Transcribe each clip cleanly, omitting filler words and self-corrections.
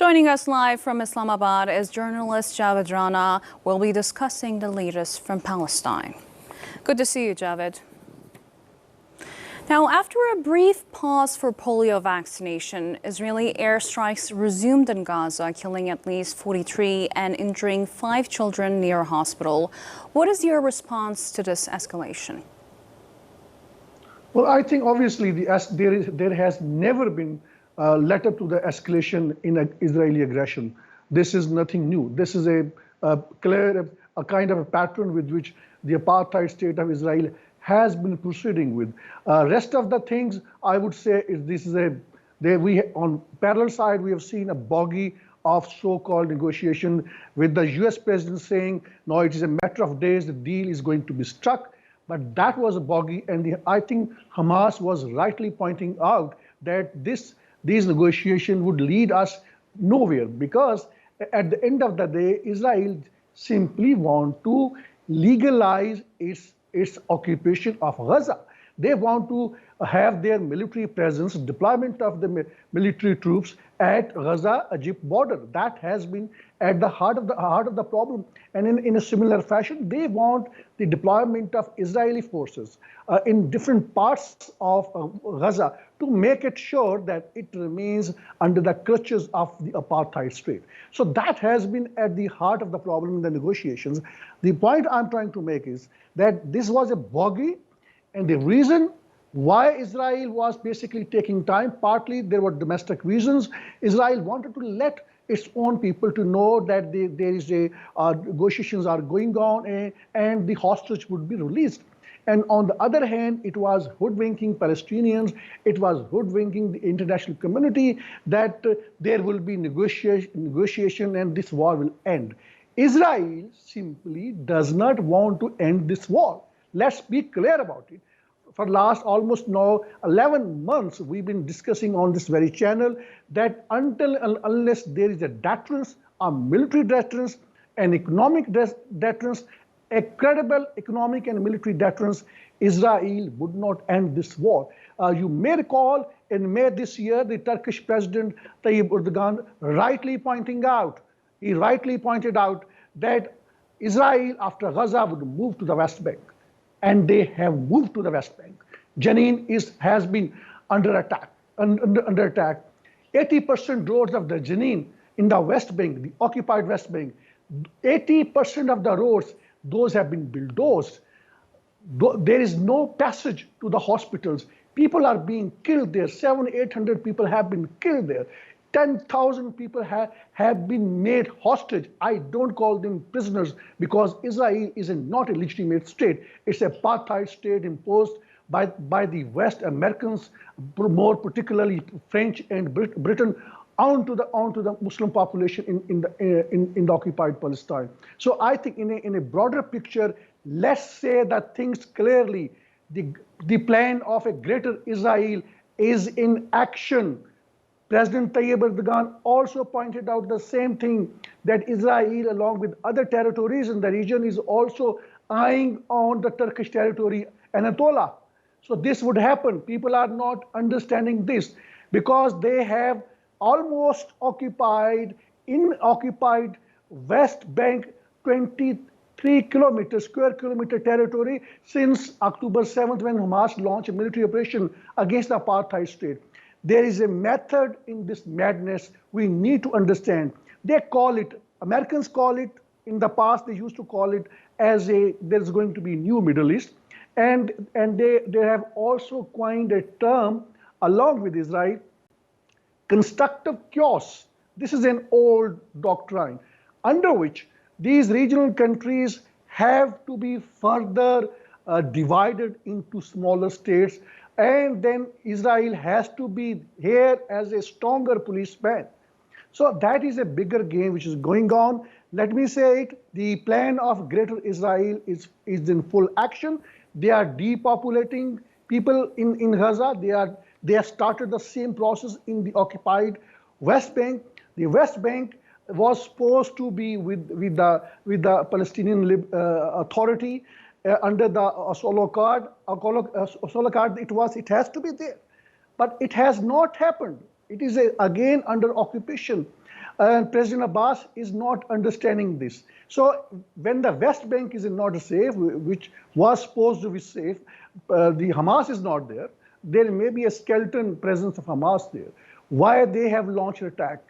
Joining us live from Islamabad is journalist Javed Rana. We'll be discussing the latest from Palestine. Good to see you, Javed. Now, after a brief pause for polio vaccination, Israeli airstrikes resumed in Gaza, killing at least 43 and injuring 5 children near a hospital. What is your response to this escalation? Well, I think obviously there has never been led up to the escalation in Israeli aggression. This is nothing new. This is a clear, a kind of a pattern with which the apartheid state of Israel has been proceeding with. Rest of the things, I would say, is this is on parallel side, we have seen a bogey of so-called negotiation with the US president saying, no, it is a matter of days, the deal is going to be struck. But that was a bogey, and I think Hamas was rightly pointing out that these negotiations would lead us nowhere, because at the end of the day, Israel simply want to legalize its occupation of Gaza. They want to have their military presence, deployment of the military troops at Gaza-Egypt border. That has been at the heart of the problem. And in a similar fashion, they want the deployment of Israeli forces in different parts of Gaza to make it sure that it remains under the clutches of the apartheid state. So that has been at the heart of the problem in the negotiations. The point I'm trying to make is that this was a bogey, and the reason why Israel was basically taking time, partly there were domestic reasons. Israel wanted to let its own people to know that there is negotiations are going on and the hostage would be released. And on the other hand, it was hoodwinking Palestinians, it was hoodwinking the international community that there will be negotiation and this war will end. Israel simply does not want to end this war. Let's be clear about it. For last almost now 11 months, we've been discussing on this very channel that until and unless there is a deterrence, a military deterrence, an economic deterrence, a credible economic and military deterrence, Israel would not end this war. You may recall in May this year, the Turkish President Tayyip Erdogan rightly pointed out that Israel after Gaza would move to the West Bank. And they have moved to the West Bank. Jenin has been under attack. 80% roads of the Jenin in the West Bank, the occupied West Bank, 80% of the roads, those have been bulldozed. There is no passage to the hospitals. People are being killed there. 700-800 people have been killed there. 10,000 people have been made hostage. I don't call them prisoners because Israel is not a legitimate state. It's an apartheid state imposed by the West Americans, more particularly French and Britain, onto the Muslim population in the occupied Palestine. So I think in a broader picture, let's say that things clearly, the plan of a greater Israel is in action. President Tayyip Erdogan also pointed out the same thing, that Israel, along with other territories in the region, is also eyeing on the Turkish territory, Anatolia. So this would happen. People are not understanding this because they have almost occupied West Bank 23 square kilometer territory since October 7th, when Hamas launched a military operation against the apartheid state. There is a method in this madness we need to understand. They call it, Americans call it, in the past they used to call it as there's going to be new Middle East. And they have also coined a term along with Israel, constructive chaos. This is an old doctrine under which these regional countries have to be further divided into smaller states. And then Israel has to be here as a stronger policeman. So that is a bigger game which is going on. Let me say it, the plan of greater Israel is in full action. They are depopulating people in Gaza. They have started the same process in the occupied West Bank. The West Bank was supposed to be with the Palestinian Authority. Under the Oslo Accord, it has to be there. But it has not happened. It is again under occupation. And President Abbas is not understanding this. So when the West Bank is not safe, which was supposed to be safe, the Hamas is not there. There may be a skeleton presence of Hamas there. Why they have launched an attack?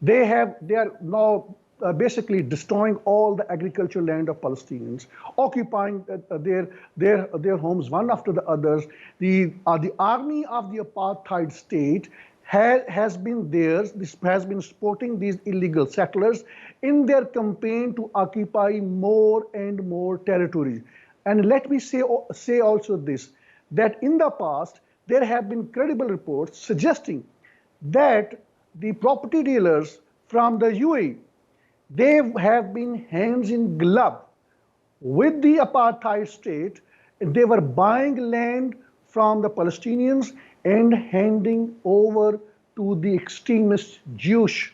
They are now basically destroying all the agricultural land of Palestinians, occupying their homes one after the others. The army of the apartheid state has been there. This has been supporting these illegal settlers in their campaign to occupy more and more territories. And let me say also this, that in the past, there have been credible reports suggesting that the property dealers from the UAE, they have been hands in glove with the apartheid state. They were buying land from the Palestinians and handing over to the extremist Jewish.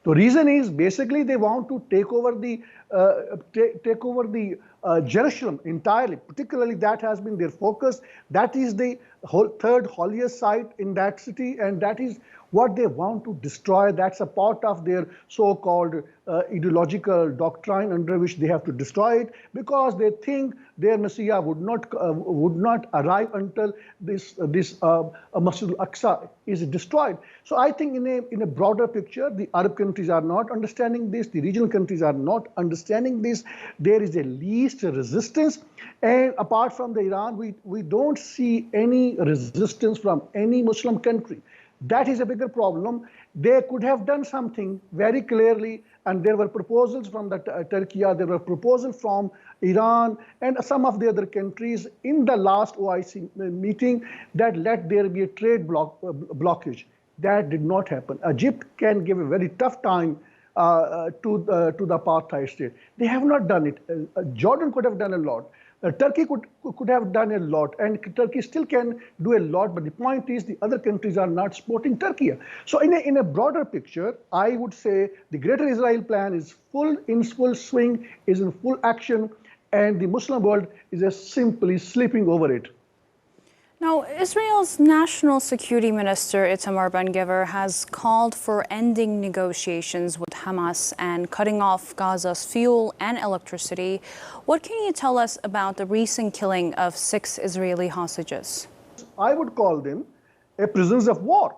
The reason is basically they want to take over the Jerusalem entirely. Particularly, that has been their focus. That is the third holiest site in that city, and that is what they want to destroy. That's a part of their so-called ideological doctrine under which they have to destroy it, because they think their Messiah would not arrive until this Masjid al-Aqsa is destroyed. So I think in a broader picture, the Arab countries are not understanding this. The regional countries are not understanding this. There is a least resistance, and apart from the Iran, we don't see any resistance from any Muslim country. That is a bigger problem. They could have done something very clearly, and there were proposals from Turkey, there were proposals from Iran and some of the other countries in the last OIC meeting that let there be a trade blockage. That did not happen. Egypt can give a very tough time to the apartheid state. They have not done it. Jordan could have done a lot. Turkey could have done a lot, and Turkey still can do a lot, but the point is the other countries are not supporting Turkey. So in a broader picture, I would say the Greater Israel Plan is in full swing, is in full action, and the Muslim world is just simply sleeping over it. Now, Israel's National Security Minister Itamar Ben-Gvir has called for ending negotiations with Hamas and cutting off Gaza's fuel and electricity. What can you tell us about the recent killing of 6 Israeli hostages? I would call them prisoners of war,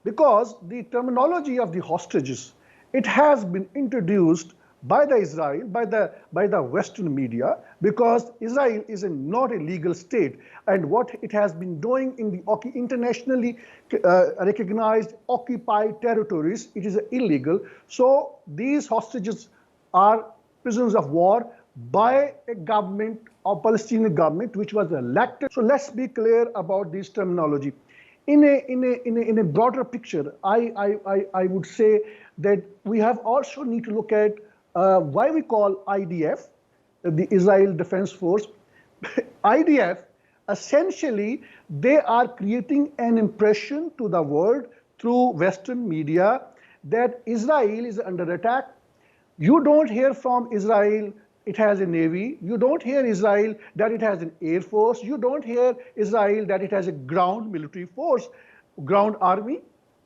because the terminology of the hostages, it has been introduced by the Western media, because Israel is not a legal state, and what it has been doing in the internationally recognized occupied territories, it is illegal. So these hostages are prisoners of war by a government, a Palestinian government, which was elected. So let's be clear about this terminology. In a broader picture, I would say that we have also need to look at why we call IDF, the Israel Defense Force. IDF, essentially, they are creating an impression to the world through Western media that Israel is under attack. You don't hear from Israel it has a navy. You don't hear Israel that it has an air force. You don't hear Israel that it has a ground military force, ground army.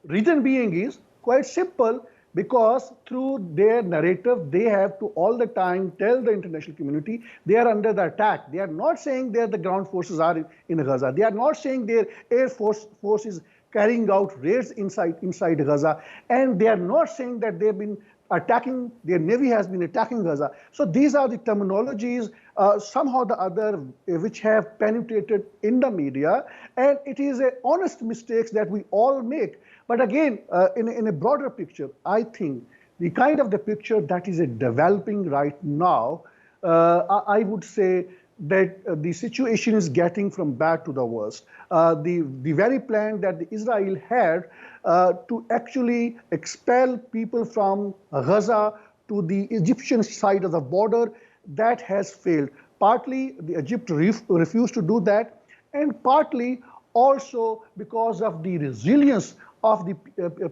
Reason being is quite simple, because through their narrative, they have to all the time tell the international community they are under the attack. They are not saying that the ground forces are in Gaza. They are not saying their air force is carrying out raids inside Gaza. And they are not saying that they've been attacking, their navy has been attacking Gaza. So these are the terminologies, somehow the other, which have penetrated in the media. And it is an honest mistake that we all make. But again, in a broader picture, I think the kind of the picture that is developing right now, I would say that the situation is getting from bad to the worst. The very plan that Israel had to actually expel people from Gaza to the Egyptian side of the border, that has failed. Partly, Egypt refused to do that, and partly also because of the resilience of the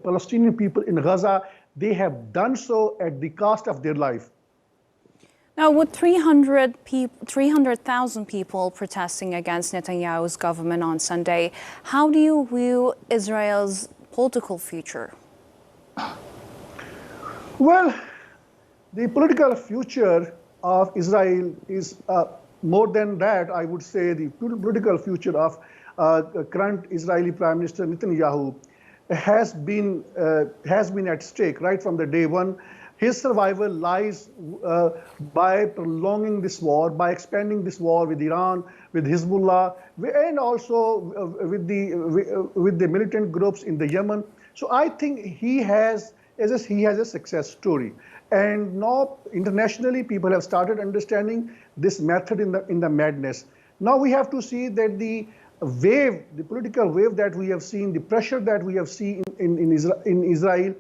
Palestinian people in Gaza. They have done so at the cost of their life. Now, with 300,000 people protesting against Netanyahu's government on Sunday, how do you view Israel's political future? Well, the political future of Israel is more than that. I would say the political future of current Israeli Prime Minister Netanyahu has been at stake right from the day one. His survival lies by prolonging this war, by expanding this war with Iran, with Hezbollah, and also with the militant groups in the Yemen. So I think he has a success story. And now internationally, people have started understanding this method in the madness. Now we have to see that the political wave that we have seen, the pressure that we have seen in Israel,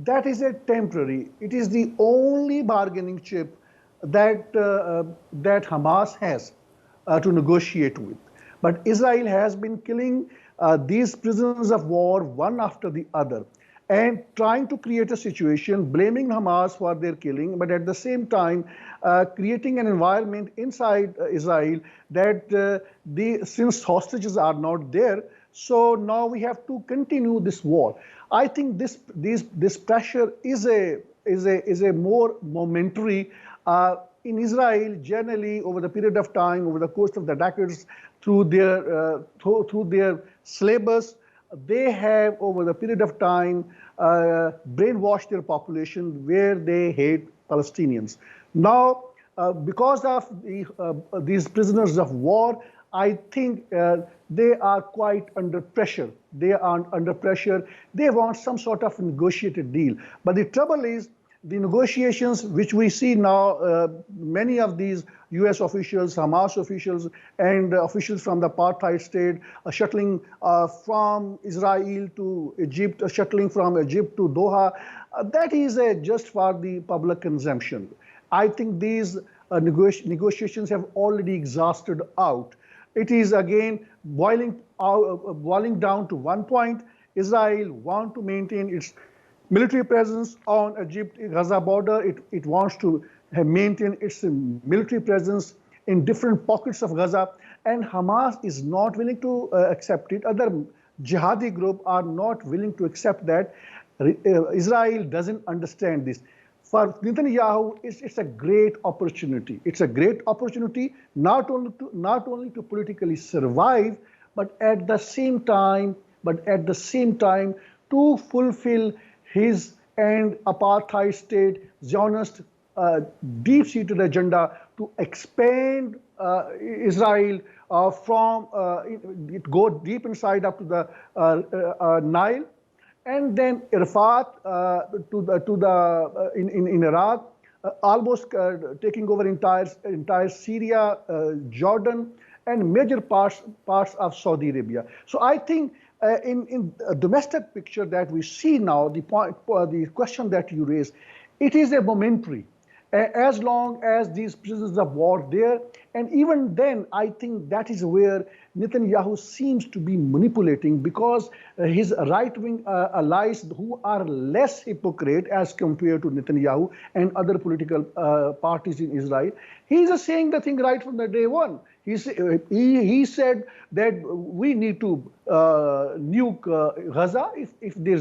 that is a temporary. It is the only bargaining chip that Hamas has to negotiate with. But Israel has been killing these prisoners of war one after the other, and trying to create a situation, blaming Hamas for their killing, but at the same time creating an environment inside Israel that since hostages are not there, so now we have to continue this war. I think this pressure is a more momentary. In Israel, generally over the period of time, over the course of the decades, through their syllabus, they have, over the period of time, brainwashed their population where they hate Palestinians. Now, because of these prisoners of war, I think they are quite under pressure. They are under pressure. They want some sort of negotiated deal. But the trouble is, the negotiations which we see now, many of these US officials, Hamas officials, and officials from the apartheid state shuttling from Israel to Egypt, shuttling from Egypt to Doha, that is just for the public consumption. I think these negotiations have already exhausted out. It is again boiling down to one point. Israel wants to maintain its military presence on Egypt-Gaza border. It wants to maintain its military presence in different pockets of Gaza, and Hamas is not willing to accept it. Other jihadi groups are not willing to accept that. Israel doesn't understand this. For Netanyahu, it's a great opportunity. It's a great opportunity not only to politically survive, but at the same time to fulfill his and apartheid state Zionist deep-seated agenda to expand Israel from it go deep inside up to the Nile, and then Arafat in Iraq, almost taking over entire Syria, Jordan, and major parts of Saudi Arabia. So I think in a domestic picture that we see now, the question that you raised, it is a momentary. As long as these prisoners of war there, and even then, I think that is where Netanyahu seems to be manipulating, because his right-wing allies who are less hypocrite as compared to Netanyahu and other political parties in Israel, he's saying the thing right from the day one. He said that we need to nuke Gaza if the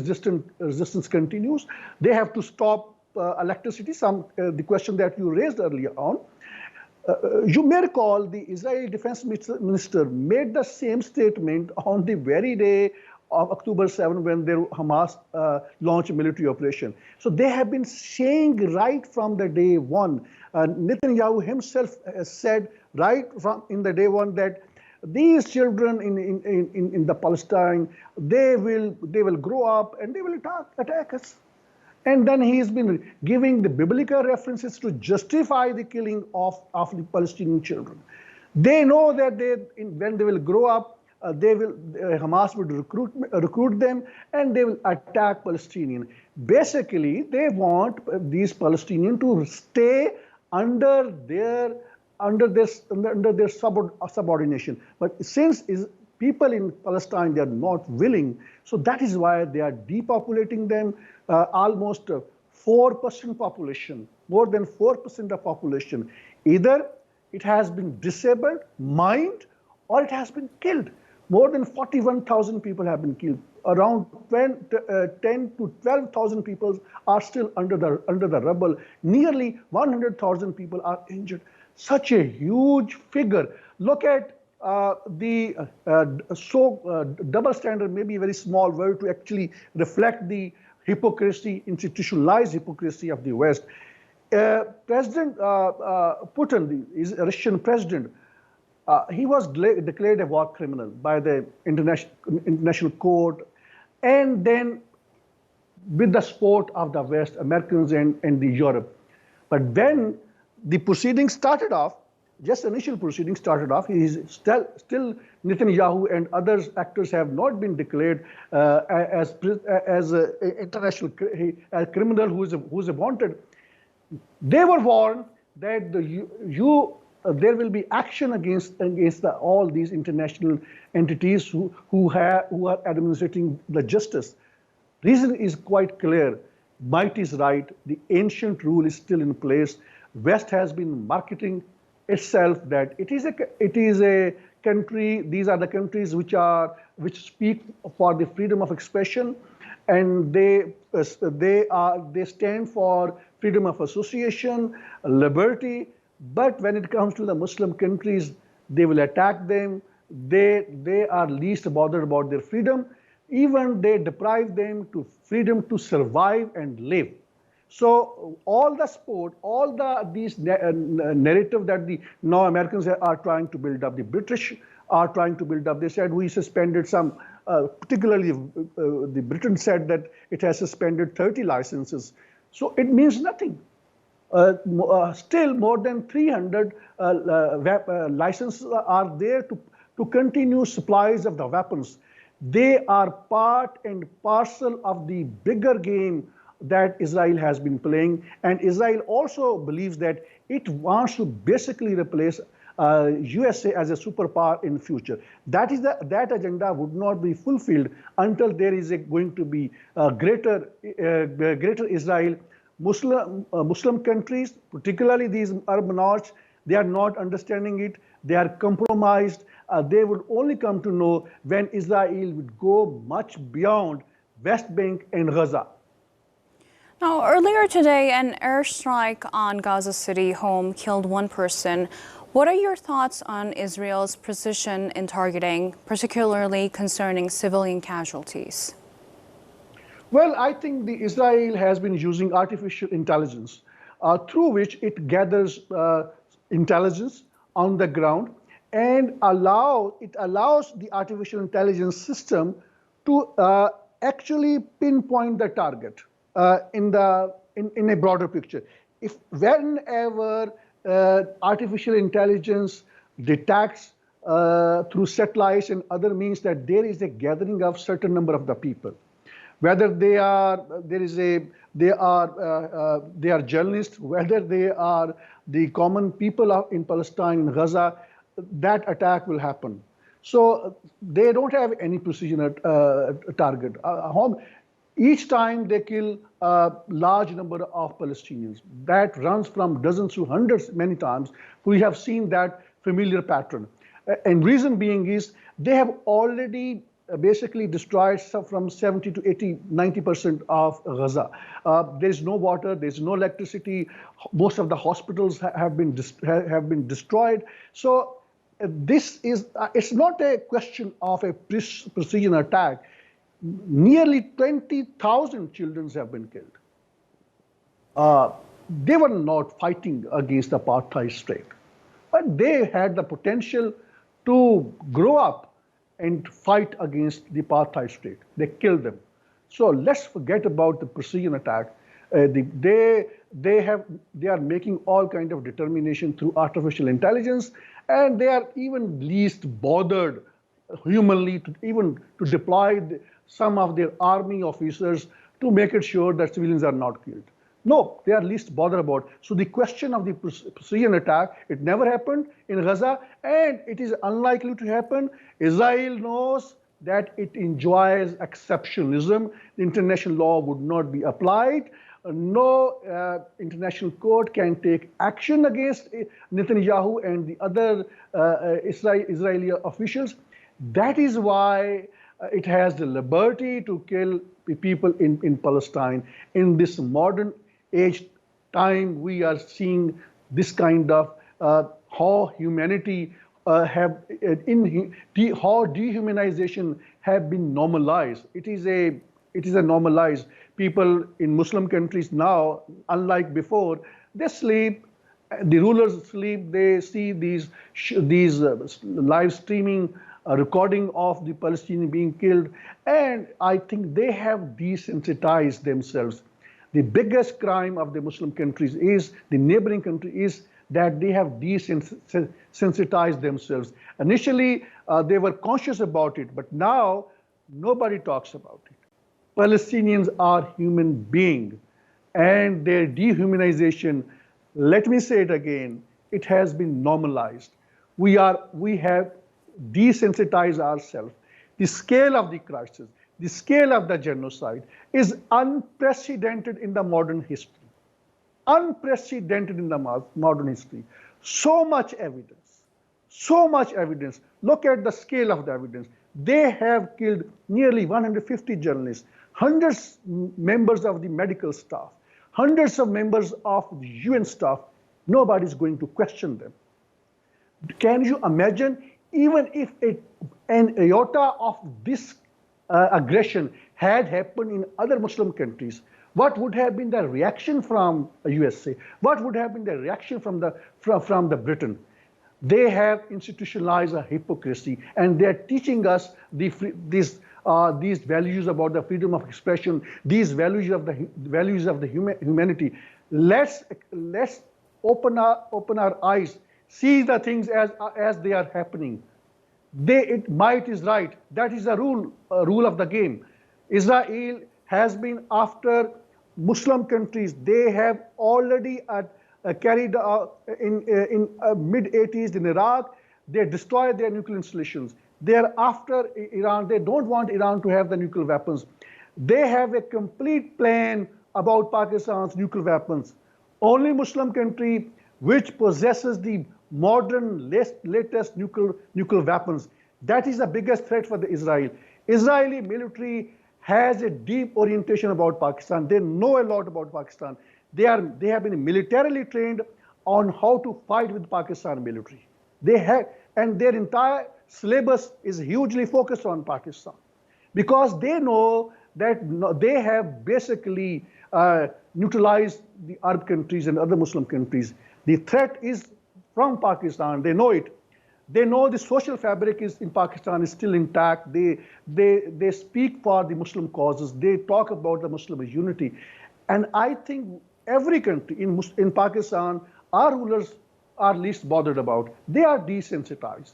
resistance continues. They have to stop electricity. The question that you raised earlier on. You may recall the Israeli defense minister made the same statement on the very day of October 7 when Hamas launched a military operation. So they have been saying right from the day one. Netanyahu himself said right from in the day one that these children in the Palestine, they will grow up and they will attack us. And then he's been giving the biblical references to justify the killing of the Palestinian children. They know that when they will grow up, Hamas would recruit them, and they will attack Palestinians. Basically, they want these Palestinians to stay under their subordination. But since people in Palestine, they are not willing, so that is why they are depopulating them. Almost 4% population, more than 4% of population, either it has been disabled, mined, or it has been killed. More than 41,000 people have been killed. around 10 to 12,000 people are still under the rubble. Nearly 100,000 people are injured. Such a huge figure. Look at the double standard, maybe a very small word to actually reflect the hypocrisy, institutionalized hypocrisy of the West. President Putin, the Russian president, he was declared a war criminal by the international court, and then with the support of the West, Americans and the Europe. But when the proceedings started off, just initial proceedings started off, he is still Netanyahu and other actors have not been declared as an international criminal who is wanted. They were warned that there will be action against all these international entities who are administrating the justice. Reason is quite clear. Might is right. The ancient rule is still in place. West has been marketing itself that it is a country. These are the countries which speak for the freedom of expression, and they stand for freedom of association, liberty. But when it comes to the Muslim countries, they will attack them. They are least bothered about their freedom. Even they deprive them to freedom to survive and live. So all the support, these narrative that the now Americans are trying to build up, the British are trying to build up. They said we suspended some, particularly the Britain said that it has suspended 30 licenses. So it means nothing. Still more than 300 licenses are there to continue supplies of the weapons. They are part and parcel of the bigger game that Israel has been playing. And Israel also believes that it wants to basically replace USA as a superpower in the future. That agenda would not be fulfilled until there is going to be greater Israel. Muslim countries, particularly these Arab norths, they are not understanding it. They are compromised. They would only come to know when Israel would go much beyond West Bank and Gaza. Now, earlier today, an airstrike on Gaza City home killed one person. What are your thoughts on Israel's precision in targeting, particularly concerning civilian casualties? Well, I think Israel has been using artificial intelligence through which it gathers intelligence on the ground and it allows the artificial intelligence system to actually pinpoint the target in a broader picture. Whenever artificial intelligence detects through satellites and other means that there is a gathering of certain number of the people, whether they are journalists, whether they are the common people in Palestine and Gaza, that attack will happen. So they don't have any precision target. Each time they kill a large number of Palestinians. That runs from dozens to hundreds many times. We have seen that familiar pattern. And reason being is they have already basically destroyed from 70 to 80, 90% of Gaza. There is no water, there is no electricity. Most of the hospitals have been destroyed. So it's not a question of a precision attack. Nearly 20,000 children have been killed. They were not fighting against the apartheid state, but they had the potential to grow up and fight against the apartheid state. They killed them. So let's forget about the precision attack. They are making all kind of determination through artificial intelligence, and they are even least bothered humanly to deploy some of their army officers to make it sure that civilians are not killed. No, they are least bothered about. So the question of the precision attack, it never happened in Gaza, and it is unlikely to happen. Israel knows that it enjoys exceptionalism. The international law would not be applied. No international court can take action against Netanyahu and the other Israeli officials. That is why it has the liberty to kill people in Palestine. In this modern age time, we are seeing this kind of how humanity how dehumanization have been normalized. It is a normalized. People in Muslim countries now, unlike before, they sleep. The rulers sleep. They see these live streaming recording of the Palestinian being killed, and I think they have desensitized themselves. The biggest crime of the Muslim countries is the neighboring country is that they have desensitized themselves. Initially, they were conscious about it, but now nobody talks about it. Palestinians are human beings, and their dehumanization, let me say it again, it has been normalized. We have desensitized ourselves. The scale of the crisis, the scale of the genocide is unprecedented in the modern history. Unprecedented in the modern history. So much evidence. So much evidence. Look at the scale of the evidence. They have killed nearly 150 journalists, hundreds members of the medical staff, hundreds of members of the UN staff. Nobody is going to question them. Can you imagine, even if an iota of this aggression had happened in other Muslim countries, what would have been the reaction from the USA? What would have been the reaction from the Britain? They have institutionalized a hypocrisy, and they are teaching us these values about the freedom of expression, these values of the humanity. Let's open our eyes, see the things as they are happening. Might is right. That is the rule of the game. Israel has been after Muslim countries. They have already carried in mid-80s in Iraq. They destroyed their nuclear installations. They are after Iran. They don't want Iran to have the nuclear weapons. They have a complete plan about Pakistan's nuclear weapons. Only Muslim country which possesses the modern, latest nuclear weapons. That is the biggest threat for the Israel. Israeli military has a deep orientation about Pakistan. They know a lot about Pakistan. They have been militarily trained on how to fight with Pakistan military. And their entire syllabus is hugely focused on Pakistan, because they know that they have basically neutralized the Arab countries and other Muslim countries. The threat is from Pakistan. They know it. They know the social fabric in Pakistan is still intact. They speak for the Muslim causes. They talk about the Muslim unity. And I think every country in Pakistan, our rulers are least bothered about. They are desensitized.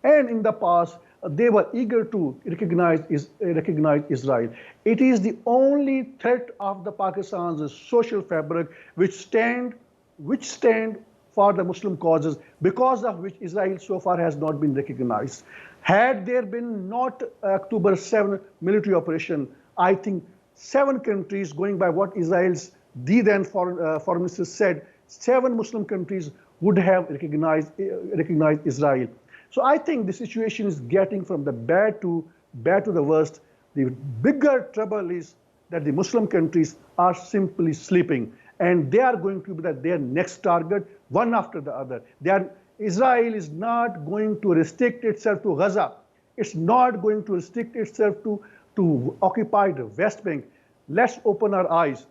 And in the past, they were eager to recognize Israel. It is the only threat of the Pakistan's social fabric which stand for the Muslim causes, because of which Israel so far has not been recognized. Had there been not October 7 military operation, I think 7 countries, going by what Israel's then foreign minister said, 7 Muslim countries would have recognized Israel. So I think the situation is getting from the bad to the worst. The bigger trouble is that the Muslim countries are simply sleeping, and they are going to be their next target, one after the other. Israel is not going to restrict itself to Gaza. It's not going to restrict itself to occupied West Bank. Let's open our eyes.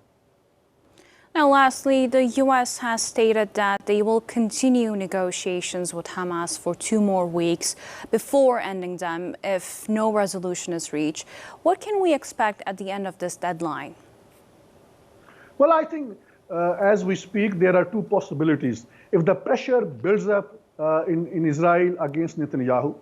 Now, lastly, the U.S. has stated that they will continue negotiations with Hamas for 2 more weeks before ending them if no resolution is reached. What can we expect at the end of this deadline? Well, I think as we speak, there are 2 possibilities. If the pressure builds up in Israel against Netanyahu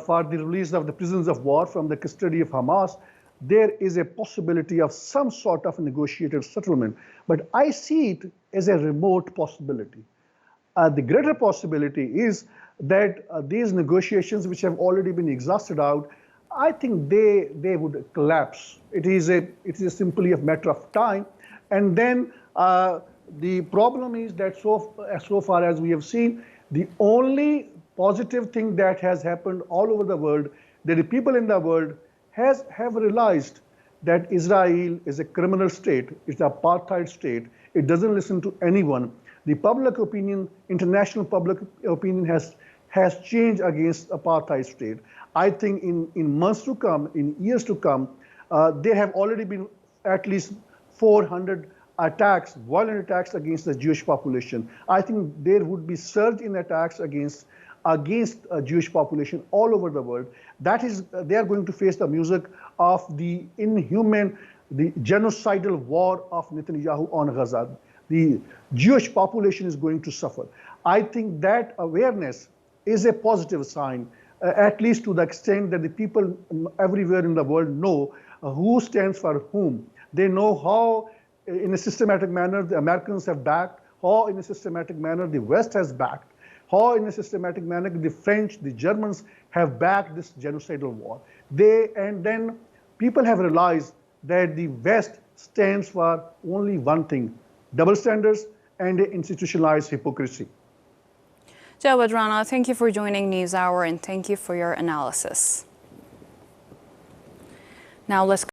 for the release of the prisoners of war from the custody of Hamas, there is a possibility of some sort of negotiated settlement. But I see it as a remote possibility. The greater possibility is that these negotiations, which have already been exhausted out, I think they would collapse. It is simply a matter of time. And then the problem is that so far as we have seen, the only positive thing that has happened all over the world, that the people in the world have realized that Israel is a criminal state, it's an apartheid state. It doesn't listen to anyone. The public opinion, international public opinion has changed against apartheid state. I think in months to come, in years to come, there have already been at least 400 attacks, violent attacks against the Jewish population. I think there would be surge in attacks against Jewish population all over the world. That is, they are going to face the music of the inhuman, the genocidal war of Netanyahu on Gaza. The Jewish population is going to suffer. I think that awareness is a positive sign, at least to the extent that the people everywhere in the world know who stands for whom. They know how, in a systematic manner, the Americans have backed, how in a systematic manner the West has backed, how in a systematic manner the French, the Germans have backed this genocidal war. And then people have realized that the West stands for only one thing: double standards and institutionalized hypocrisy. Javed Rana, thank you for joining NewsHour and thank you for your analysis. Now let's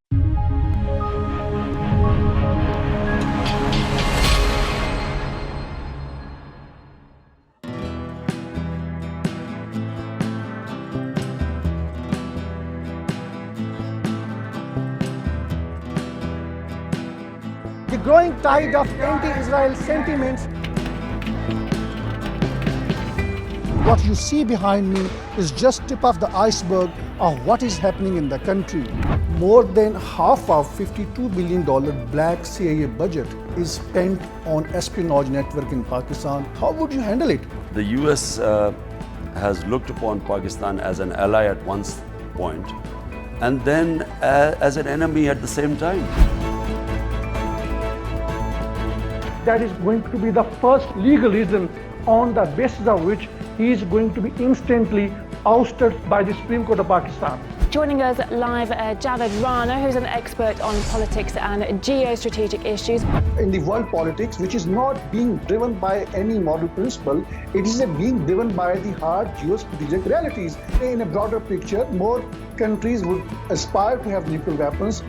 The growing tide of anti-Israel sentiments. What you see behind me is just tip of the iceberg of what is happening in the country. More than half of $52 billion black CIA budget is spent on espionage network in Pakistan. How would you handle it? The US has looked upon Pakistan as an ally at one point and then as an enemy at the same time. That is going to be the first legal reason on the basis of which he is going to be instantly ousted by the Supreme Court of Pakistan. Joining us live, Javed Rana, who's an expert on politics and geo-strategic issues. In the world politics, which is not being driven by any moral principle, it is being driven by the hard geo-strategic realities. In a broader picture, more countries would aspire to have nuclear weapons.